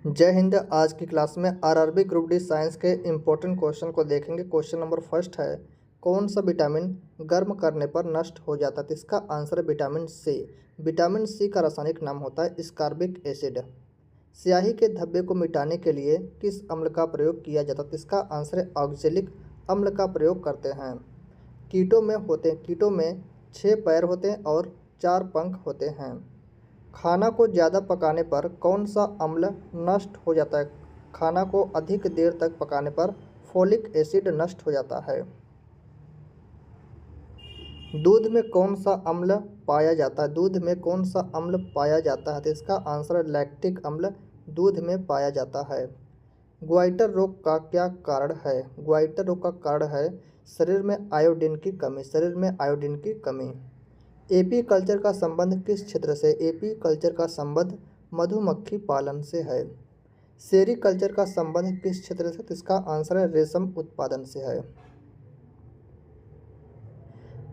जय हिंद। आज की क्लास में आरआरबी ग्रुप डी साइंस के इम्पोर्टेंट क्वेश्चन को देखेंगे। क्वेश्चन नंबर फर्स्ट है, कौन सा विटामिन गर्म करने पर नष्ट हो जाता है? तो इसका आंसर है विटामिन सी। विटामिन सी का रासायनिक नाम होता है स्कारबिक एसिड। स्याही के धब्बे को मिटाने के लिए किस अम्ल का प्रयोग किया जाता है? तो इसका आंसर है ऑक्जेलिक अम्ल का प्रयोग करते हैं। कीटों में 6 पैर होते हैं और 4 पंख होते हैं। खाना को ज़्यादा पकाने पर कौन सा अम्ल नष्ट हो जाता है? खाना को अधिक देर तक पकाने पर फोलिक एसिड नष्ट हो जाता है। दूध में कौन सा अम्ल पाया जाता है? दूध में कौन सा अम्ल पाया जाता है? तो इसका आंसर है लैक्टिक अम्ल दूध में पाया जाता है। ग्वाइटर रोग का क्या कारण है? ग्वाइटर रोग का कारण है शरीर में आयोडीन की कमी। शरीर में आयोडीन की कमी। एपी कल्चर का संबंध किस क्षेत्र से? एपी कल्चर का संबंध मधुमक्खी पालन से है। सेरी कल्चर का संबंध किस क्षेत्र से? तो इसका आंसर है रेशम उत्पादन से है।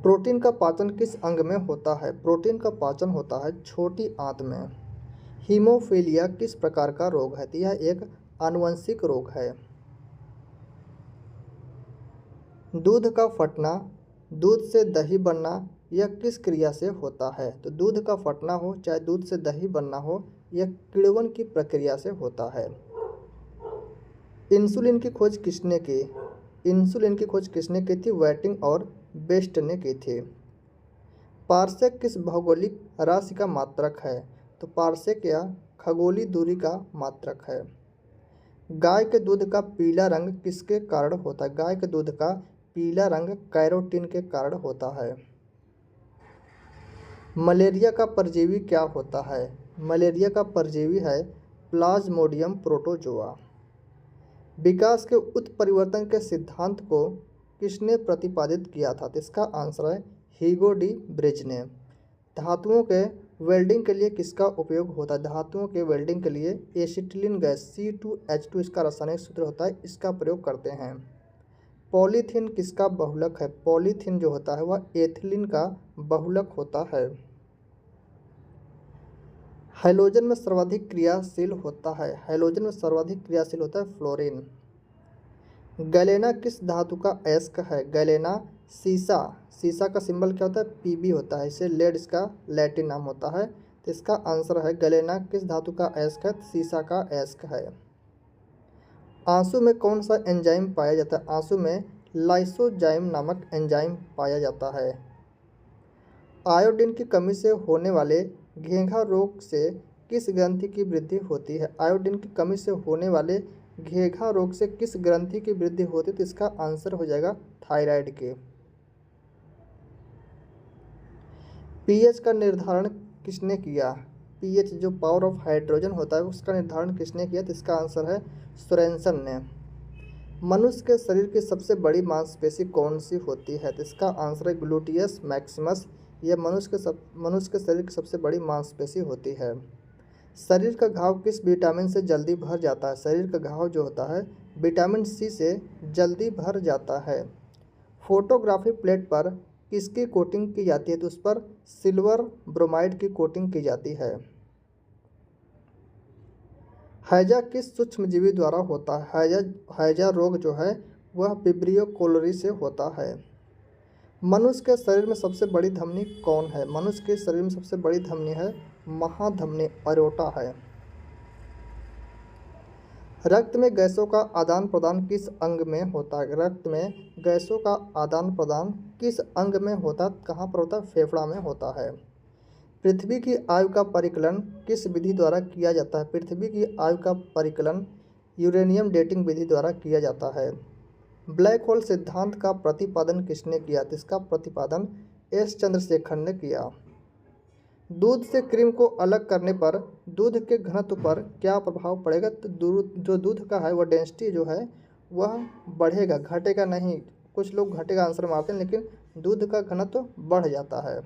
प्रोटीन का पाचन किस अंग में होता है? प्रोटीन का पाचन होता है छोटी आंत में। हीमोफीलिया किस प्रकार का रोग है? तो यह एक आनुवंशिक रोग है। दूध का फटना, दूध से दही बनना, यह किस क्रिया से होता है? तो दूध का फटना हो चाहे दूध से दही बनना हो, यह किण्वन की प्रक्रिया से होता है। इंसुलिन की खोज किसने की? इंसुलिन की खोज किसने की थी? वेटिंग और बेस्ट ने की थी। पारसेक किस भौगोलिक राशि का मात्रक है? तो पारसेक या खगोलीय दूरी का मात्रक है। गाय के दूध का पीला रंग किसके कारण होता है? गाय के दूध का पीला रंग कैरोटीन के कारण होता है। मलेरिया का परजीवी क्या होता है? मलेरिया का परजीवी है प्लाज्मोडियम प्रोटोजोआ। विकास के उत्परिवर्तन के सिद्धांत को किसने प्रतिपादित किया था? तो इसका आंसर है ह्यूगो डी ब्रिज ने। धातुओं के वेल्डिंग के लिए किसका उपयोग होता है? धातुओं के वेल्डिंग के लिए एसिटिलीन गैस C2H2 इसका रासायनिक सूत्र होता है, इसका प्रयोग करते हैं। पॉलीथीन किसका बहुलक है? पॉलीथीन जो होता है वह एथिलीन का बहुलक होता है। हैलोजन में सर्वाधिक क्रियाशील होता है। हैलोजन में सर्वाधिक क्रियाशील होता है फ्लोरीन। गैलेना किस धातु का अयस्क है? गैलेना सीसा का सिंबल क्या होता है? Pb होता है। इसे लेड इसका लैटिन नाम होता है। तो इसका आंसर है गैलेना किस धातु का अयस्क है? सीसा का अयस्क है। आंसू में कौन सा एंजाइम पाया जाता है? आंसू में लाइसोजाइम नामक एंजाइम पाया जाता है। आयोडीन की कमी से होने वाले घेंघा रोग से किस ग्रंथि की वृद्धि होती है? आयोडीन की कमी से होने वाले घेंघा रोग से किस ग्रंथि की वृद्धि होती है? तो इसका आंसर हो जाएगा थायराइड के। पीएच का निर्धारण किसने किया? पीएच जो पावर ऑफ हाइड्रोजन होता है उसका निर्धारण किसने किया? तो इसका आंसर है सोरेनसन ने। मनुष्य के शरीर की सबसे बड़ी मांसपेशी कौन सी होती है? तो इसका आंसर है ग्लूटियस मैक्सिमस। यह मनुष्य के शरीर की सबसे बड़ी मांसपेशी होती है। शरीर का घाव किस विटामिन से जल्दी भर जाता है? शरीर का घाव जो होता है विटामिन सी से जल्दी भर जाता है। फोटोग्राफी प्लेट पर किसकी कोटिंग की जाती है? तो उस पर सिल्वर ब्रोमाइड की कोटिंग की जाती है। हैजा किस सूक्ष्मजीवी द्वारा होता है? हैजा रोग जो है वह विब्रियो कोलोरी से होता है। मनुष्य के शरीर में सबसे बड़ी धमनी कौन है? मनुष्य के शरीर में सबसे बड़ी धमनी है महाधमनी, अरोटा है। रक्त में गैसों का आदान प्रदान किस अंग में होता है? रक्त में गैसों का आदान प्रदान किस अंग में होता है? कहाँ पर होता है? फेफड़ा में होता है। पृथ्वी की आयु का परिकलन किस विधि द्वारा किया जाता है? पृथ्वी की आयु का परिकलन यूरेनियम डेटिंग विधि द्वारा किया जाता है। ब्लैक होल सिद्धांत का प्रतिपादन किसने किया? इसका प्रतिपादन एस चंद्रशेखर ने किया। दूध से क्रीम को अलग करने पर दूध के घनत्व पर क्या प्रभाव पड़ेगा? तो जो दूध का है वह डेंसिटी जो है वह बढ़ेगा, घटेगा नहीं। कुछ लोग घटेगा आंसर मारते हैं, लेकिन दूध का घनत्व बढ़ जाता है।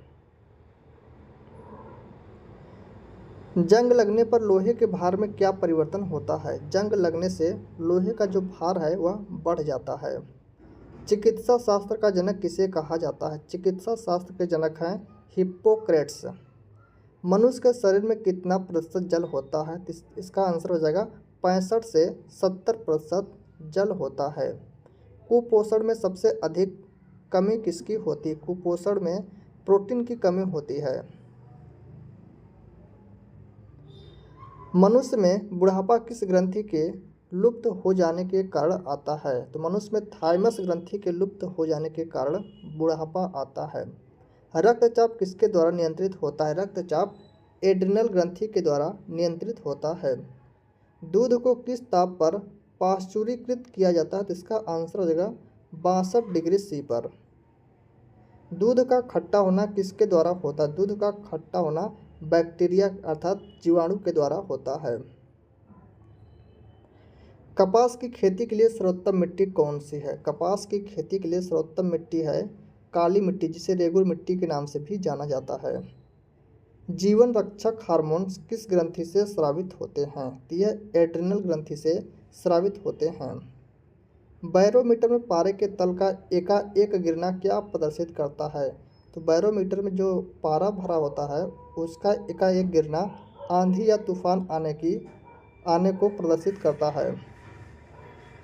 जंग लगने पर लोहे के भार में क्या परिवर्तन होता है? जंग लगने से लोहे का जो भार है वह बढ़ जाता है। चिकित्सा शास्त्र का जनक किसे कहा जाता है? चिकित्सा शास्त्र के जनक हैं हिप्पोक्रेट्स। मनुष्य के शरीर में कितना प्रतिशत जल होता है? इसका आंसर हो जाएगा 65 से 70% जल होता है। कुपोषण में सबसे अधिक कमी किसकी होती है? कुपोषण में प्रोटीन की कमी होती है। मनुष्य में बुढ़ापा किस ग्रंथि के लुप्त हो जाने के कारण आता है? तो मनुष्य में थाइमस ग्रंथि के लुप्त हो जाने के कारण बुढ़ापा आता है। रक्तचाप किसके द्वारा नियंत्रित होता है? रक्तचाप एड्रिनल ग्रंथि के द्वारा नियंत्रित होता है। दूध को किस ताप पर पाश्चुरीकृत किया जाता है? तो इसका आंसर हो जाएगा 62 डिग्री सी पर। दूध का खट्टा होना किसके द्वारा होता है? दूध का खट्टा होना बैक्टीरिया अर्थात जीवाणु के द्वारा होता है। कपास की खेती के लिए सर्वोत्तम मिट्टी कौन सी है? कपास की खेती के लिए सर्वोत्तम मिट्टी है काली मिट्टी, जिसे रेगुर मिट्टी के नाम से भी जाना जाता है। जीवन रक्षक हार्मोन्स किस ग्रंथि से स्रावित होते हैं? तो यह एड्रिनल ग्रंथि से स्रावित होते हैं। बैरोमीटर में पारे के तल का एकाएक गिरना क्या प्रदर्शित करता है? तो बैरोमीटर में जो पारा भरा होता है उसका एकाएक गिरना आंधी या तूफान आने को प्रदर्शित करता है।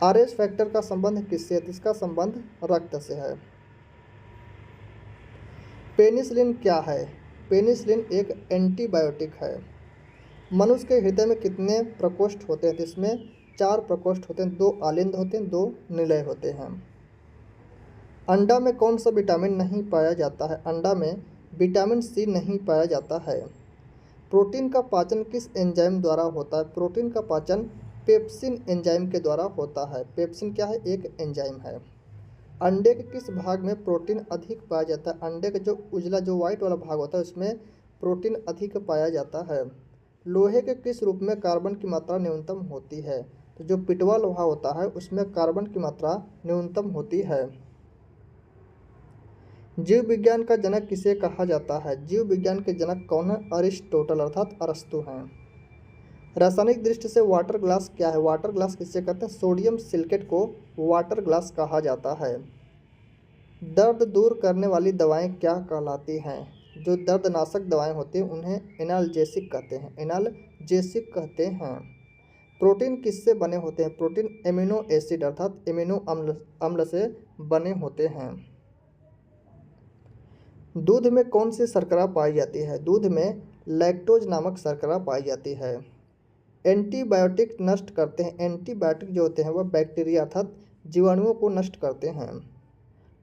आरएच फैक्टर का संबंध किससे है? इसका संबंध रक्त से है। पेनिसिलिन क्या है? पेनिसिलिन एक एंटीबायोटिक है। मनुष्य के हृदय में कितने प्रकोष्ठ होते हैं? इसमें 4 प्रकोष्ठ होते हैं, 2 आलिंद होते हैं, 2 निलय होते हैं। अंडा में कौन सा विटामिन नहीं पाया जाता है? अंडा में विटामिन सी नहीं पाया जाता है। प्रोटीन का पाचन किस एंजाइम द्वारा होता है? प्रोटीन का पाचन पेप्सिन एंजाइम के द्वारा होता है। पेप्सिन क्या है? एक एंजाइम है। अंडे के किस भाग में प्रोटीन अधिक पाया जाता है? अंडे का जो उजला जो वाइट वाला भाग होता है उसमें प्रोटीन अधिक पाया जाता है। लोहे के किस रूप में कार्बन की मात्रा न्यूनतम होती है? तो जो पिटवा लोहा होता है उसमें कार्बन की मात्रा न्यूनतम होती है। जीव विज्ञान का जनक किसे कहा जाता है? जीव विज्ञान के जनक कौन है? अरिस्टोटल अर्थात अरस्तु हैं। रासायनिक दृष्टि से वाटर ग्लास क्या है? वाटर ग्लास किससे कहते हैं? सोडियम सिलिकेट को वाटर ग्लास कहा जाता है। दर्द दूर करने वाली दवाएं क्या कहलाती हैं? जो दर्दनाशक दवाएं होती हैं उन्हें एनाल्जेसिक कहते हैं। एनाल्जेसिक कहते हैं। प्रोटीन किससे बने होते हैं? प्रोटीन एमिनो एसिड अर्थात एमिनो अम्ल से बने होते हैं। दूध में कौन सी शर्करा पाई जाती है? दूध में लैक्टोज नामक शर्करा पाई जाती है। एंटीबायोटिक नष्ट करते हैं। एंटीबायोटिक जो होते हैं वह बैक्टीरिया अर्थात जीवाणुओं को नष्ट करते हैं।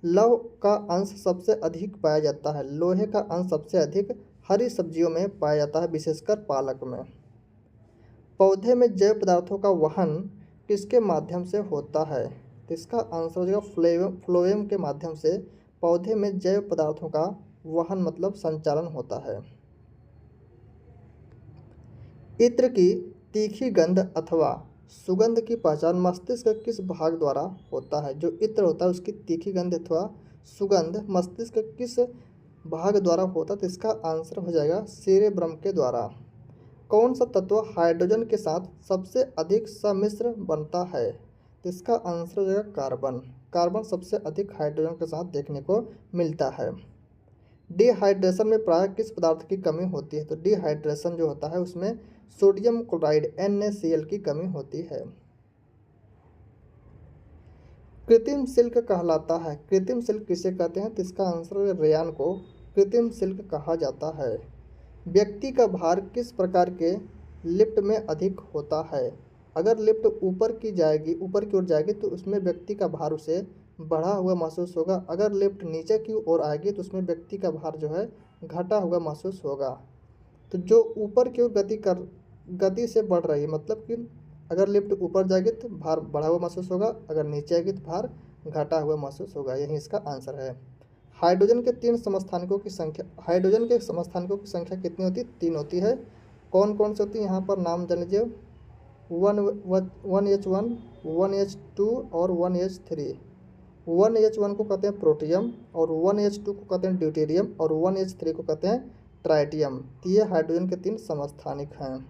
लौह का अंश सबसे अधिक पाया जाता है। लोहे का अंश सबसे अधिक हरी सब्जियों में पाया जाता है, विशेषकर पालक में। पौधे में जैव पदार्थों का वहन किसके माध्यम से होता है? तो इसका आंसर हो जाएगा फ्लोएम के माध्यम से पौधे में जैव पदार्थों का वहन मतलब संचालन होता है। इत्र की तीखी गंध अथवा सुगंध की पहचान मस्तिष्क के किस भाग द्वारा होता है? जो इत्र होता है उसकी तीखी गंध अथवा सुगंध मस्तिष्क के किस भाग द्वारा होता है? तो इसका आंसर हो जाएगा सेरेब्रम के द्वारा। कौन सा तत्व हाइड्रोजन के साथ सबसे अधिक सम्मिश्र बनता है? तो इसका आंसर हो जाएगा कार्बन। कार्बन सबसे अधिक हाइड्रोजन के साथ देखने को मिलता है। डिहाइड्रेशन में प्रायः किस पदार्थ की कमी होती है? तो डिहाइड्रेशन जो होता है उसमें सोडियम क्लोराइड NaCl की कमी होती है। कृत्रिम सिल्क कहलाता है। कृत्रिम सिल्क किसे कहते हैं? तो इसका आंसर रेयान को कृत्रिम सिल्क कहा जाता है। व्यक्ति का भार किस प्रकार के लिफ्ट में अधिक होता है? अगर लिफ्ट ऊपर की ओर जाएगी तो उसमें व्यक्ति का भार उसे बढ़ा हुआ महसूस होगा। अगर लिफ्ट नीचे की ओर आएगी तो उसमें व्यक्ति का भार जो है घटा हुआ महसूस होगा। तो जो ऊपर की ओर गति से बढ़ रही है मतलब कि अगर लिफ्ट ऊपर जाएगी तो भार बढ़ा हुआ महसूस होगा, अगर नीचे आएगी तो भार घटा हुआ महसूस होगा। यही इसका आंसर है। हाइड्रोजन के समस्थानिकों की संख्या कितनी होती है? 3 होती है। कौन कौन सी होती है? यहाँ पर नाम जान लीजिए। 1H1, 1H2 और 1H3। 1H1 को कहते हैं प्रोटियम और 1H2 को कहते हैं ड्यूटेरियम और 1H3 को कहते हैं ट्राइटियम। तो ये हाइड्रोजन के 3 समस्थानिक हैं।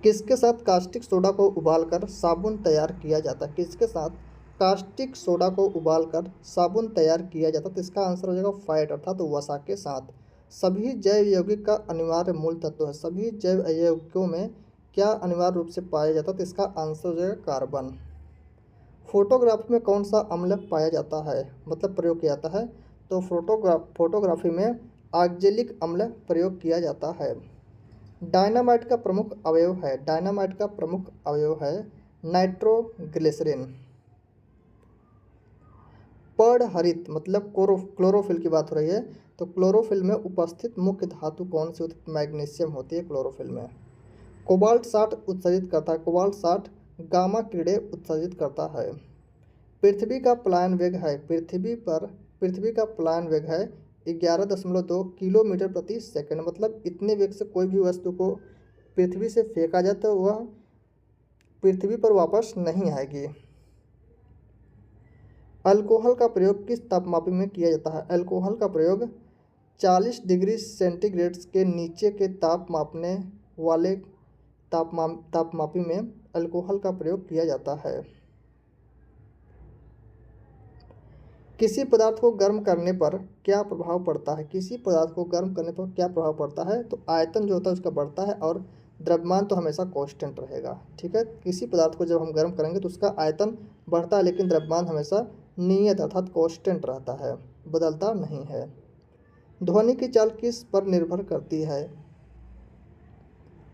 किसके साथ कास्टिक सोडा को उबालकर साबुन तैयार किया जाता है? किसके साथ कास्टिक सोडा को उबालकर साबुन तैयार किया जाता है? तो इसका आंसर हो जाएगा फैट अर्थात वसा के साथ। सभी जैव यौगिक का अनिवार्य मूल तत्व है। सभी जैव यौगिकों में क्या अनिवार्य रूप से पाया जाता है? तो इसका आंसर हो जाएगा कार्बन। फोटोग्राफी में कौन सा अम्ल पाया जाता है, मतलब प्रयोग किया जाता है? तो फोटोग्राफी में ऑक्जेलिक अम्ल प्रयोग किया जाता है। डायनामाइट का प्रमुख अवयव है, डायनामाइट का प्रमुख अवयव है नाइट्रोग्लिसरीन। पर्णहरित मतलब क्लोरोफिल की बात हो रही है, तो क्लोरोफिल में उपस्थित मुख्य धातु कौन सी होती है? मैग्नीशियम होती है क्लोरोफिल में। कोबाल्ट 60 उत्सर्जित करता है, कोबाल्ट 60 गामा किरणें उत्सर्जित करता है। पृथ्वी का पलायन वेग है, पृथ्वी का पलायन वेग है 11.2 किलोमीटर प्रति सेकंड। मतलब इतने वेग से कोई भी वस्तु को पृथ्वी से फेंका जाए तो वह पृथ्वी पर वापस नहीं आएगी। अल्कोहल का प्रयोग किस तापमापी में किया जाता है? अल्कोहल का प्रयोग 40 डिग्री सेंटीग्रेड के नीचे के ताप मापने वाले तापमापी में अल्कोहल का प्रयोग किया जाता है। किसी पदार्थ को गर्म करने पर क्या प्रभाव पड़ता है? किसी पदार्थ को गर्म करने पर क्या प्रभाव पड़ता है? तो आयतन जो होता है उसका बढ़ता है और द्रव्यमान तो हमेशा कांस्टेंट रहेगा। ठीक है, किसी पदार्थ को जब हम गर्म करेंगे तो उसका आयतन बढ़ता है लेकिन द्रव्यमान हमेशा नियत अर्थात कांस्टेंट रहता है, बदलता नहीं है। ध्वनि की चाल किस पर निर्भर करती है?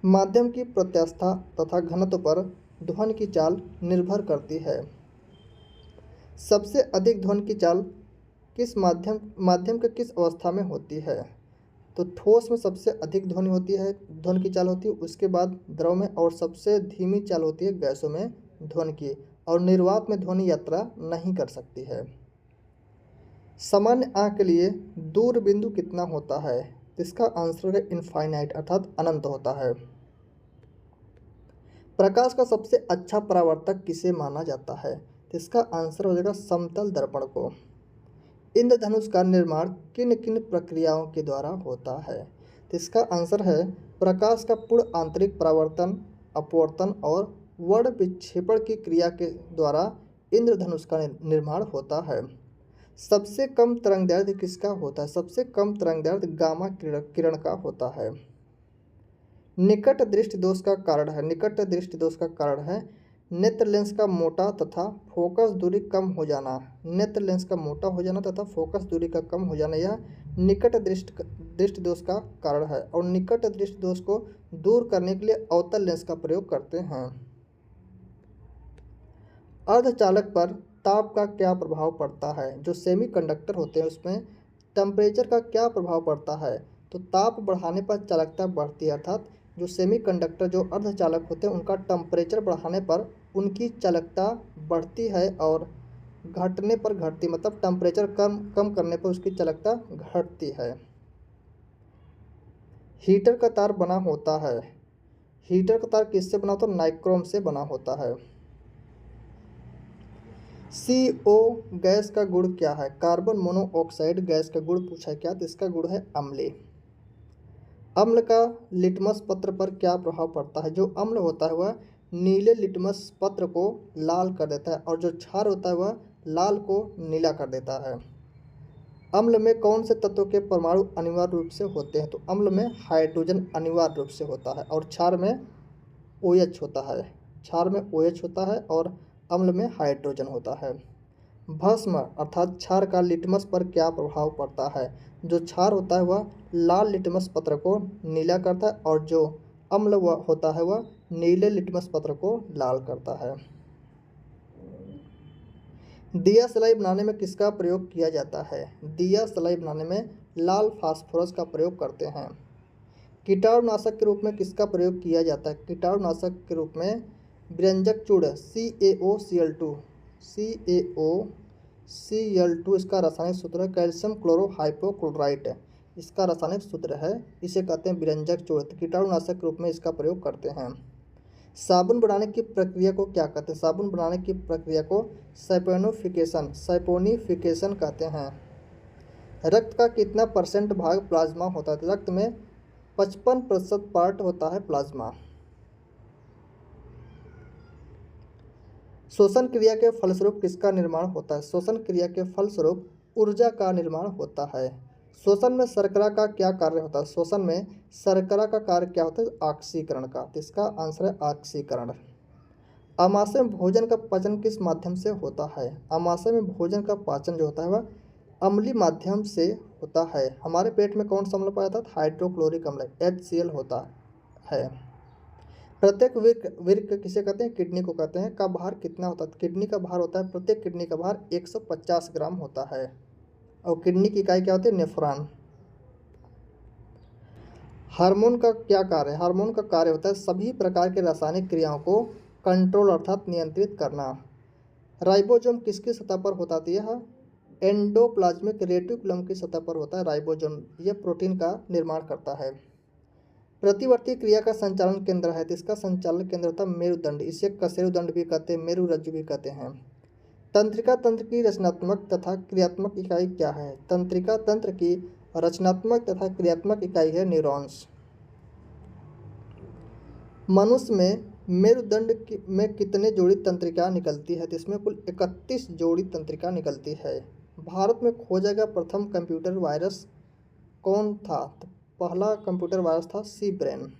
माध्यम की प्रत्यास्थता तथा घनत्व पर ध्वनि की चाल निर्भर करती है। सबसे अधिक ध्वनि की चाल किस माध्यम के किस अवस्था में होती है? तो ठोस में सबसे अधिक ध्वनि होती है, ध्वनि की चाल होती है, उसके बाद द्रव में, और सबसे धीमी चाल होती है गैसों में ध्वनि की, और निर्वात में ध्वनि यात्रा नहीं कर सकती है। सामान्य आँख के लिए दूर बिंदु कितना होता है? इसका आंसर है इनफाइनाइट अर्थात अनंत होता है। प्रकाश का सबसे अच्छा परावर्तक किसे माना जाता है? तो इसका आंसर हो जाएगा समतल दर्पण को। इंद्रधनुष का निर्माण किन किन प्रक्रियाओं के द्वारा होता है? तो इसका आंसर है प्रकाश का पूर्ण आंतरिक परावर्तन, अपवर्तन और वर्ण विक्षेपण की क्रिया के द्वारा इंद्रधनुष का निर्माण होता है। सबसे कम तरंगदैर्घ्य किसका होता है? सबसे कम तरंगदैर्घ्य गामा किरण का होता है। निकट दृष्टि दोष का कारण है, निकट दृष्टि दोष का कारण है नेत्र लेंस का मोटा तथा फोकस दूरी कम हो जाना। नेत्र लेंस का मोटा हो जाना तथा फोकस दूरी का कम हो जाना यह निकट दृष्टि दोष का कारण है, और निकट दृष्टि दोष को दूर करने के लिए अवतल लेंस का प्रयोग करते हैं। अर्धचालक पर ताप का क्या प्रभाव पड़ता है? जो सेमीकंडक्टर होते हैं उसमें टेम्परेचर का क्या प्रभाव पड़ता है? तो ताप बढ़ाने पर चालकता बढ़ती है, अर्थात जो सेमीकंडक्टर जो अर्धचालक होते हैं उनका टेम्परेचर बढ़ाने पर उनकी चालकता बढ़ती है, और घटने पर घटती, मतलब टेम्परेचर कम करने पर उसकी चालकता घटती है। हीटर का तार बना होता है, हीटर का तार किससे बना होता है? नाइक्रोम से बना होता है। CO गैस का गुण क्या है? कार्बन मोनोऑक्साइड गैस का गुण पूछा है क्या? तो इसका गुण है अम्लीय। अम्ल का लिटमस पत्र पर क्या प्रभाव पड़ता है? जो अम्ल होता है वह नीले लिटमस पत्र को लाल कर देता है, और जो क्षार होता है वह लाल को नीला कर देता है। अम्ल में कौन से तत्व के परमाणु अनिवार्य रूप से होते हैं? तो अम्ल में हाइड्रोजन अनिवार्य रूप से होता है, और क्षार में OH होता है, क्षार में OH होता है और अम्ल में हाइड्रोजन होता है। भस्म अर्थात क्षार का लिटमस पर क्या प्रभाव पड़ता है? जो क्षार होता है वह लाल लिटमस पत्र को नीला करता है, और जो अम्ल वह होता है वह नीले लिटमस पत्र को लाल करता है। दिया सलाई बनाने में किसका प्रयोग किया जाता है? दिया सलाई बनाने में लाल फास्फोरस का प्रयोग करते हैं। कीटाणुनाशक के रूप में किसका प्रयोग किया जाता है? कीटाणुनाशक के रूप में व्यंजक चूर्ण CaOCl2 इसका रासायनिक सूत्र है, कैल्शियम क्लोरोहाइपोक्लोराइट इसका रासायनिक सूत्र है, इसे कहते हैं व्यंजक चूर्ण। कीटाणुनाशक के रूप में इसका प्रयोग करते हैं। साबुन बनाने की प्रक्रिया को क्या कहते हैं? साबुन बनाने की प्रक्रिया को सैपोनिफिकेशन कहते हैं। रक्त का कितना % भाग प्लाज्मा होता है? रक्त में 55% पार्ट होता है प्लाज्मा। श्वसन क्रिया के फलस्वरूप किसका निर्माण होता है? श्वसन क्रिया के फलस्वरूप ऊर्जा का निर्माण होता है। श्वसन में शर्करा का क्या कार्य होता है? श्वसन में शर्करा का कार्य क्या होता है? ऑक्सीकरण का। तो इसका आंसर है ऑक्सीकरण। अमाशय में भोजन का पाचन किस माध्यम से होता है? अमाशय में भोजन का पाचन जो होता है वह अम्लीय माध्यम से होता है। हमारे पेट में कौन सा अम्ल पाया जाता है? हाइड्रोक्लोरिक अम्ल HCl होता है। प्रत्येक वृक्क किसे कहते हैं? किडनी को कहते हैं। का भार कितना होता है? किडनी का भार होता है, प्रत्येक किडनी का भार 150 ग्राम होता है। और किडनी की इकाई क्या होती है? नेफ्रॉन। हार्मोन का क्या कार्य है? हार्मोन का कार्य होता है सभी प्रकार के रासायनिक क्रियाओं को कंट्रोल अर्थात नियंत्रित करना। राइबोसोम किसकी सतह पर होता है? यह एंडोप्लाज्मिक रेटिकुलम की सतह पर होता है राइबोसोम। यह प्रोटीन का निर्माण करता है। प्रतिवर्ती क्रिया का संचालन केंद्र है, तो इसका संचालन केंद्र होता है मेरुदंड। इसे कशेरुदंड भी कहते हैं, मेरुरज्जु भी कहते हैं। तंत्रिका तंत्र की रचनात्मक तथा क्रियात्मक इकाई क्या है? तंत्रिका तंत्र की रचनात्मक तथा क्रियात्मक इकाई है न्यूरॉन्स। मनुष्य में मेरुदंड में कितने जोड़ी तंत्रिका निकलती है? तो इसमें कुल 31 जोड़ी तंत्रिका निकलती है। भारत में खोजा गया प्रथम कंप्यूटर वायरस कौन था? तो पहला कंप्यूटर वायरस था सी ब्रेन।